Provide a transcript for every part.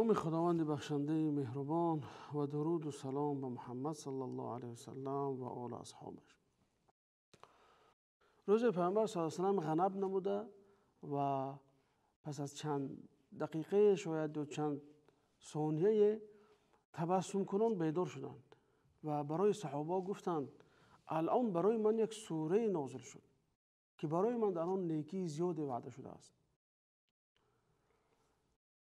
نام خداوند بخشنده مهربان و درود و سلام به محمد صلی الله علیه و سلم و آل اصحابش. روز پیامبر صلی الله علیه و سلم غنب نموده و پس از چند دقیقه شاید و چند ثانیه تبسم کنان بیدار شدند و برای صحابه گفتند الان برای من یک سوره نازل شد که برای من در آن نیکی زیاد وعده شده است.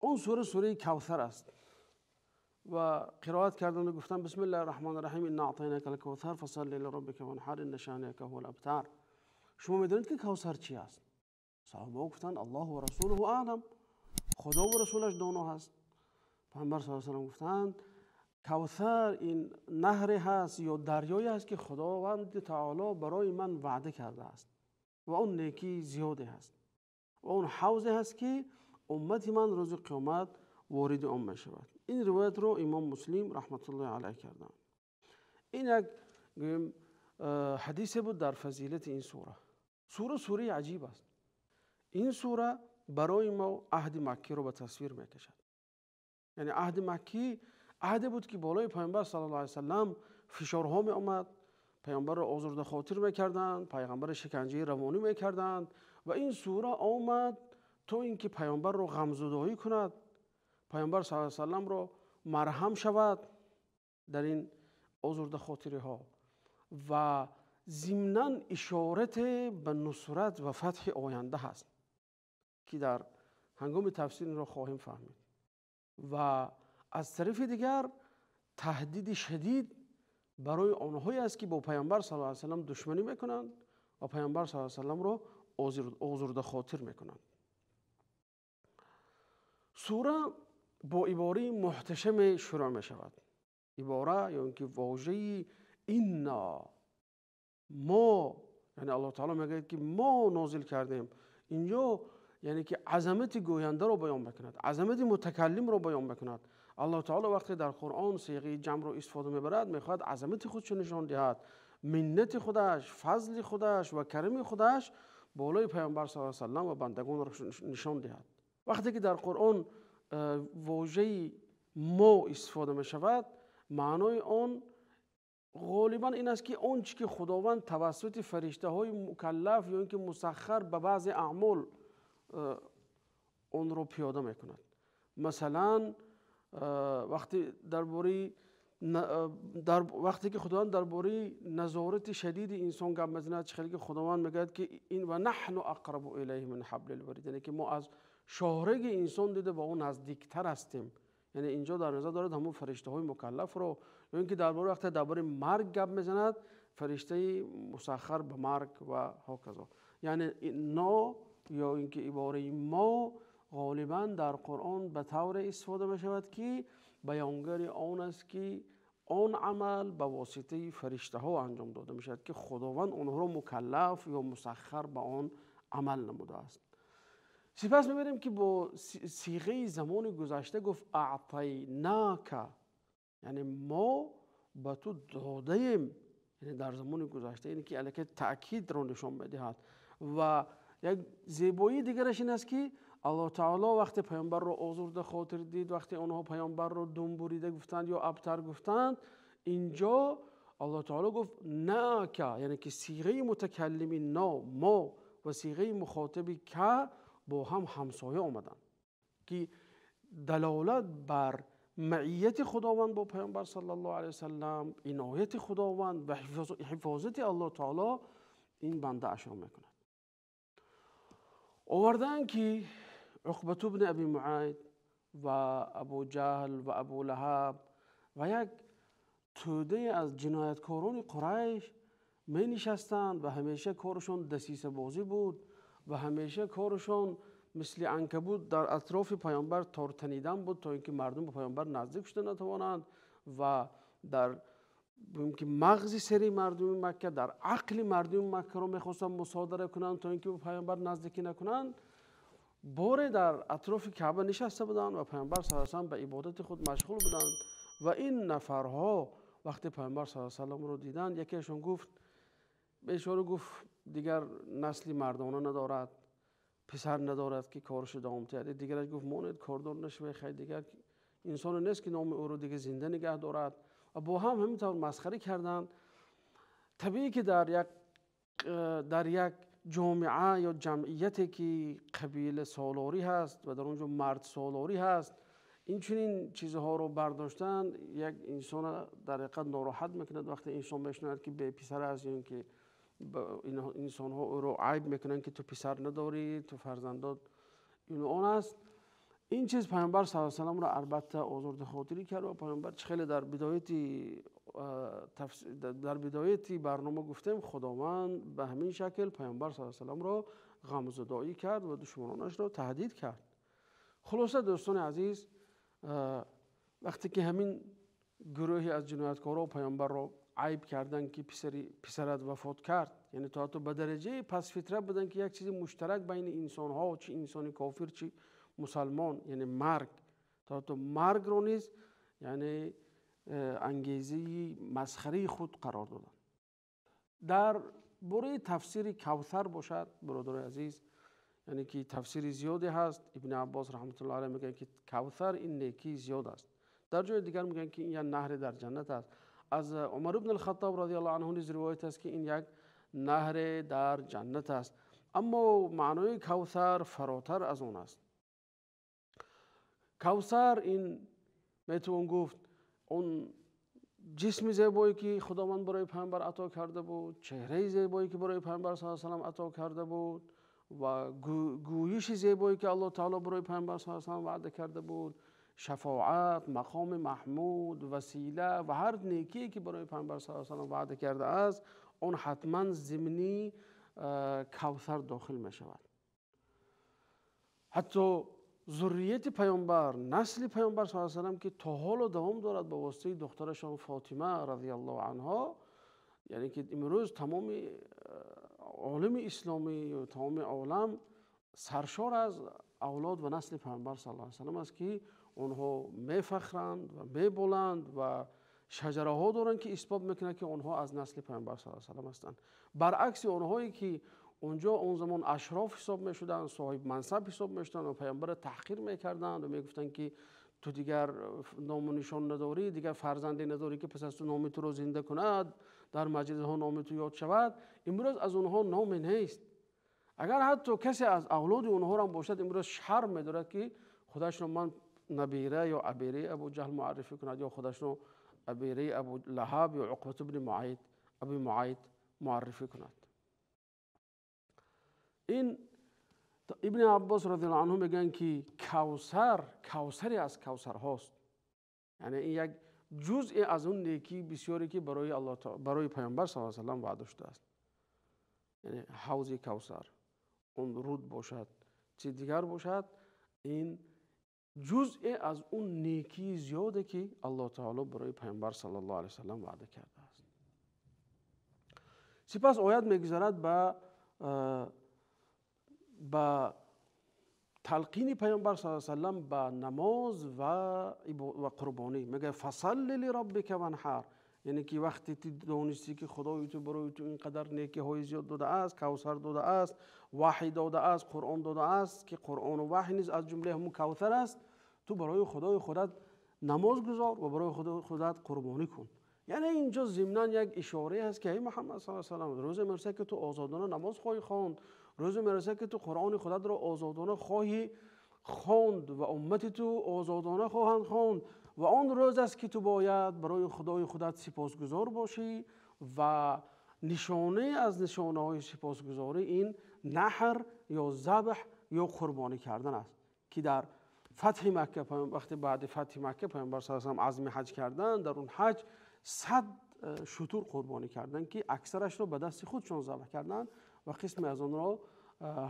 اون سوره سوره کوثر است و قرائت کردند و گفتند بسم الله الرحمن الرحیم انا اعطیناک الکوثر فصل لربک وانحر ان شانئک هو الابتر. شما میدونید که کوثر چی است؟ صحابه گفتند الله و رسوله اعلم، خدا و رسولش دانا هست. پیامبر صلی الله علیه و سلم گفتند کوثر این نهری هست یا دریایی است که خداوند تعالی برای من وعده کرده است و اون نیکی زیاده هست و اون حوض هست که امت من روز قیامت وارد آن می شود. این روایت رو امام مسلم رحمت الله علیه کردن. این یک حدیث بود در فضیلت این سوره. سوره عجیب است. این سوره برای ما عهد مکی رو به تصویر می کشد. یعنی عهد مکی عهد بود که بالای پیامبر صلی الله علیه و سلم فشارها می آمد، پیامبر رو آزرده خاطر می کردند، پیامبر شکنجه روانی می کردند و این سوره آمد تا اینکه پیامبر رو غمزدایی کند، پیامبر صلی الله علیه و سلم رو مرهم شود در این آزرده خاطری ها و ضمناً اشارت به نصرت و فتح آینده هست که در هنگام تفسیر این را خواهیم فهمید. و از طرف دیگر تهدید شدید برای آنهایی است که با پیامبر صلی الله علیه و سلم دشمنی میکنند و پیامبر صلی الله علیه و سلم را آزرده خاطر میکنند. سوره با عباره محتشم شروع می شود. عباره یا اینکه واژه اینا ما، یعنی الله تعالی میگه که ما نازل کردیم. اینجا یعنی که عظمت گوینده رو بیان بکند، عظمت متکلم رو بیان بکند. الله تعالی وقتی در قرآن صیغه جمع رو استفاده میبرد میخواد عظمت خودش نشان دهد، منت خودش، فضل خودش و کرم خودش بالای پیامبر صلی الله علیه و سلم و بندگان رو نشان دهد. وقتی که در قرآن واژه ما استفاده می شود معنای آن غالبا این است که اون چی که خداوند توسط فرشته های مکلف یا اینکه مسخر به بعض اعمال اون رو پیاده می کند. مثلا وقتی که خداوند درباره نظارت شدید انسان گپ میزند، چه که خداوند میگه که این و نحن اقرب الیه من حبل الورید، یعنی که ما از شاهرگ انسان دیده با اون نزدیکتر هستیم. یعنی اینجا در نظر دارد همون فرشته های مکلف رو، یا اینکه درباره مرگ گپ میزند فرشته مسخر به مرگ و هاکذا. یعنی نا یا اینکه عباره ما غالبا در قرآن به طور استفاده می شود که بیانگر آن است که آن عمل به واسطه فرشته ها انجام داده می شود که خداوند اونها رو مکلف یا مسخر به آن عمل نموده است. سپس میبینیم که با صیغه زمان گذشته گفت اعطیناک، یعنی ما به تو داده ایم، یعنی در زمان گذشته، یعنی که علیه تأکید را نشان میدهد. و یک زیبایی دیگرش این است که الله تعالی وقتی پیامبر را آزرده خاطر دید، وقتی آنها پیامبر را دم بریده گفتند یا ابتر گفتند، اینجا الله تعالی گفت ناک، یعنی که صیغه متکلمی نا ما و صیغه مخاطبی که با هم همسایه آمدند که دلالت بر معیت خداوند با پیامبر صلی الله علیه و سلم، عنایت خداوند و حفاظت الله تعالی این بنده اشاره میکند. آوردن که عقبة بن ابی معیط و ابو جهل و ابو لهب و یک توده از جنایتکاران قریش می نشستند و همیشه کارشون دسیسه بازی بود و همیشه کارشون مثل عنکبوت در اطراف پیامبر تار تنیدن بود تا اینکه مردم به پیامبر نزدیک شده نتوانند و در که مغز سری مردم مکه، در عقل مردم مکه رو میخواستن مصادره کنند تا اینکه به پیامبر نزدیکی نکنند. باره در اطراف کعبه نشسته بودند و پیامبر صلی الله علیه و سلم به عبادت خود مشغول بودند و این نفرها وقتی پیامبر صلی الله علیه و سلم رو دیدند، یکیشون گفت گفت دیگر نسلی مردانه ندارد، پسر ندارد که کارش دوام تیاده. دیگرش گفت ماند کاردار نشوه خیلی دیگر انسان نیست که نام او رو دیگه زنده نگه دارد و با هم همینطور مسخره کردند. طبیعی که در یک جامعه یا جمعیتی که قبیله سالاری هست و در اونجا مرد سالاری هست، این چنین چیزها رو برداشتن یک انسان در حقیقت ناراحت میکند. وقتی انسان میشنود که به پسر است یا اینکه انسان ها او رو عیب میکنن که تو پسر نداری، تو فرزندات این اون است. این چیز پیامبر صلی الله علیه و آله را البته آزرده خاطری کرد و پیامبر خیلی در بدایت برنامه گفتیم خداوند به همین شکل پیامبر صلی الله علیه و آله را غمزدایی کرد و دشمنانش را تهدید کرد. خلاصه دوستان عزیز، وقتی که همین گروهی از جنایتکارا پیامبر را عیب کردن که پسرت وفات کرد، یعنی تا به درجه پس فطرت بدن که یک چیز مشترک بین انسان ها، چه انسانی کافر چه مسلمان، یعنی مرگ، تا مرگ رو نیز یعنی انگیزه مسخره خود قرار دادن. در باره تفسیر کوثر باشد برادر عزیز، یعنی که تفسیر زیادی هست. ابن عباس رحمت الله علیه میگن که کوثر این نیکی زیاد است. در جای دیگر میگن که این یک نهر در جنت است. از عمر بن الخطاب رضی الله عنه نیز روایت است که این یک نهر در جنت است. اما معنای کوثر فراتر از اون است. کوثر این میتوان گفت اون جسم زیبایی که خداوند برای پیامبر عطا کرده بود، چهره زیبایی که برای پیامبر صلی الله علیه و آله عطا کرده بود و گویش زیبایی که الله تعالی برای پیامبر صلی الله علیه و آله وعده کرده بود، شفاعت، مقام محمود، وسیله و هر نیکی که برای پیامبر صلی الله علیه و آله وعده کرده است، اون حتما ضمنی کوثر داخل می شود. حتی ذریت پیامبر، نسل پیامبر صلی الله علیه و آله که تا حال دوام دارد به واسطه دخترشان فاطمه رضی الله عنها، یعنی که امروز تمام عالم اسلامی و تمام عالم سرشار از اولاد و نسل پیامبر صلی الله علیه و آله است که اونها میفخرند و میبولند و شجره ها دارند که اثبات میکنه که اونها از نسل پیامبر صلی الله علیه و آله هستند. برعکس اونهایی که اونجا اون زمان اشراف حساب میشدن، صاحب منصب حساب میشدن و پیامبر تحقیر میکردند و میگفتن که تو دیگر نام و نشان نداری، دیگر فرزندی نداری که پس از تو نام تو رو زنده کند، در مجلس‌ها نام تو یاد شود. امروز از اونها نامی نیست. اگر حتی کسی از اولاد اونها هم باشد، امروز شرم میدارد که خودش رو من نبیره یا عبیره ابو جهل معرفی کند یا خودش رو عبیره ابو لهب یا عقبه بن معیط معرفی کند. این ابن عباس رضی الله عنه میگن که کوثری از کوثر هاست، یعنی این یک جزء از اون نیکی بسیاری که برای پیامبر صلی الله علیه و آله وعده شده است. یعنی حوض کوثر، اون رود باشد چه دیگر باشد، این جزء از اون نیکی زیاده که الله تعالی برای پیامبر صلی الله علیه و آله وعده کرده است. سپس آیت میگذارد به تلقین پیامبر صلی الله علیه و آله به نماز و قربانی. میگه فصل لربک وانحر، یعنی که وقتی تو دانستی که خدای تو برای تو اینقدر نیکی های زیاد داده است، کوثر داده است، وحی داده است، قرآن داده است که قرآن و وحی نیز از جمله همون کوثر است، تو برای خدای خودت نماز گذار و برای خدای خودت قربانی کن. یعنی اینجا ضمناً یک اشاره است که ای محمد صلی الله علیه و آله، روز مرسه که تو آزادانه نماز خواهی خواند، روز مرسه که تو قرآن خودت را آزادانه خواهی خواند و امت تو آزادانه خواهند خواند و آن روز است که تو باید برای خدای خودت سپاسگزار باشی و نشانه از نشانه های سپاسگزاری این نحر یا ذبح یا قربانی کردن است که در فتح مکه، وقتی بعد فتح مکه پیامبر صلی الله علیه و آله عزم حج کردن، در اون حج 100 شتر قربانی کردن که اکثرش رو به دست خودشون ذبح کردن و قسم از آن را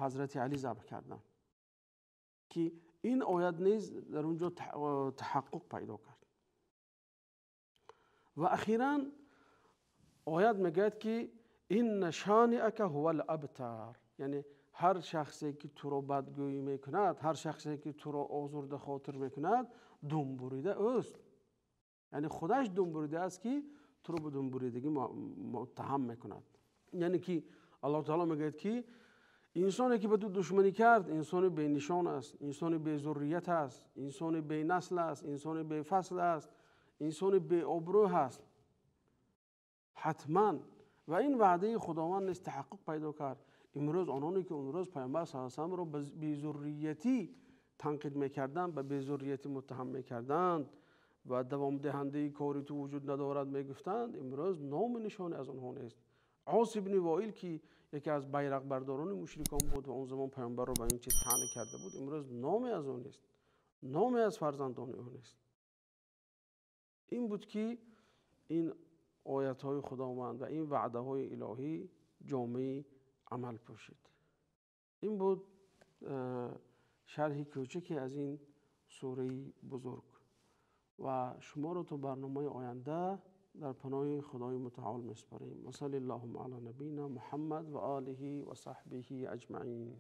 حضرت علی ذبح کردن که این آیت نیز در اونجا تحقق پیدا کرد. و اخیراً آیت میگه که این شانئک هو الابتر، یعنی هر شخصی که تو را بدگویی میکند، هر شخصی که تو را آزرده خاطر میکند، دم بریده است. یعنی خودش دم بریده است که تو را به دم بریدگی متهم میکند. یعنی که الله تعالی میگه که انسانی که به تو دشمنی کرد انسان بی نشان است، انسان بی ذریت است، انسان بی نسل است، انسان بی فصل است، انسان بی آبرو است. حتما و این وعده خداوند نیست تحقق پیدا کرد. امروز آنانی که اون روز پیامبر صلی الله علیه و آله را به بی‌ذریتی تنقید میکردند، به بی‌ذریتی متهم میکردند و دوام دهنده کاری تو وجود ندارد میگفتند، امروز نام نشانی از آنها نیست. عاص بن وائل که یکی از بیرق برداران مشرکان بود و اون زمان پیامبر رو به این چیز طعنه کرده بود، امروز نامی از اون نیست، نامی از فرزندان او نیست. این بود که این آیت های خداوند و این وعده های الهی جامعه عمل پوشید. این بود شرح کوچکی از این سوره بزرگ و شما رو تو برنامه آینده در پناه خدای متعال میسپاریم. و صلی اللهم علی نبینا محمد و آله و صحبه اجمعین.